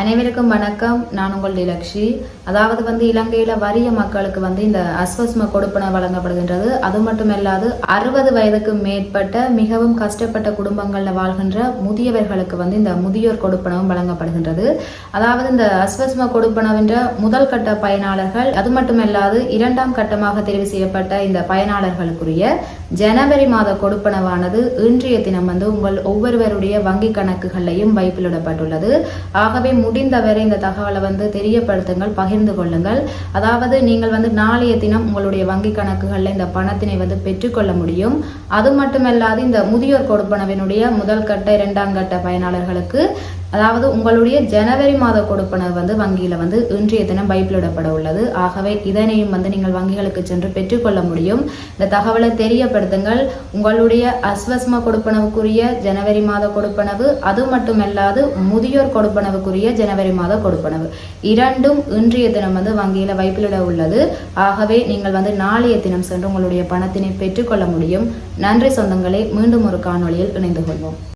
அனைவருக்கும் வணக்கம். நான் உங்கள் டிலக்ஷி. அதாவது இலங்கையில வறிய மக்களுக்கு இந்த அஸ்வஸ்ம கொடுப்பன வழங்கப்படுகின்றது. அது மட்டுமல்லாது 60 வயதுக்கு மேற்பட்ட மிகவும் கஷ்டப்பட்ட குடும்பங்கள்ல வாழ்கின்ற முதியவர்களுக்கு இந்த முதியோர் கொடுப்பனவும் வழங்கப்படுகின்றது. அதாவது இந்த அஸ்வஸ்ம கொடுப்பனவென்ற முதல் கட்ட பயனாளர்கள், அது மட்டுமல்லாது 2ஆம் கட்டமாக தெரிவு செய்யப்பட்ட இந்த பயனாளர்களுக்குரிய ஜனவரி மாத கொடுப்பனவானது இன்றைய தினம் உங்கள் ஒவ்வொருவருடைய வங்கி கணக்குகளையும் வைப்பிலிடப்பட்டுள்ளது. ஆகவே முடிந்தவரை இந்த தகவலை தெரியப்படுத்துங்கள், பகிர்ந்து கொள்ளுங்கள். அதாவது நீங்கள் நாளைய தினம் உங்களுடைய வங்கி கணக்குகளில் இந்த பணத்தினை பெற்றுக்கொள்ள முடியும். அது மட்டுமல்லாது இந்த முதியோர் கொடுப்பனவினுடைய முதல் கட்ட 2ஆம் கட்ட பயனாளர்களுக்கு அதாவது உங்களுடைய ஜனவரி மாத கொடுப்பனவு வங்கியில இன்றைய தினம் வைப்பிலிடப்பட உள்ளது. ஆகவே இதனையும் நீங்கள் வங்கிகளுக்கு சென்று பெற்றுக்கொள்ள முடியும். இந்த தகவலை தெரியப்படுத்துங்கள். உங்களுடைய அஸ்வஸ்ம கொடுப்பனவுக்குரிய ஜனவரி மாத கொடுப்பனவு, அது மட்டுமல்லாது முதியோர் கொடுப்பனவுக்குரிய ஜனவரி மாத கொடுப்பனவு இரண்டும் இன்றைய தினம் வங்கியில வைப்பிலிட உள்ளது. ஆகவே நீங்கள் நாளைய தினம் சென்று உங்களுடைய பணத்தினை பெற்றுக்கொள்ள முடியும். நன்றி சொந்தங்களே. மீண்டும் ஒரு காணொளியில் இணைந்து கொள்வோம்.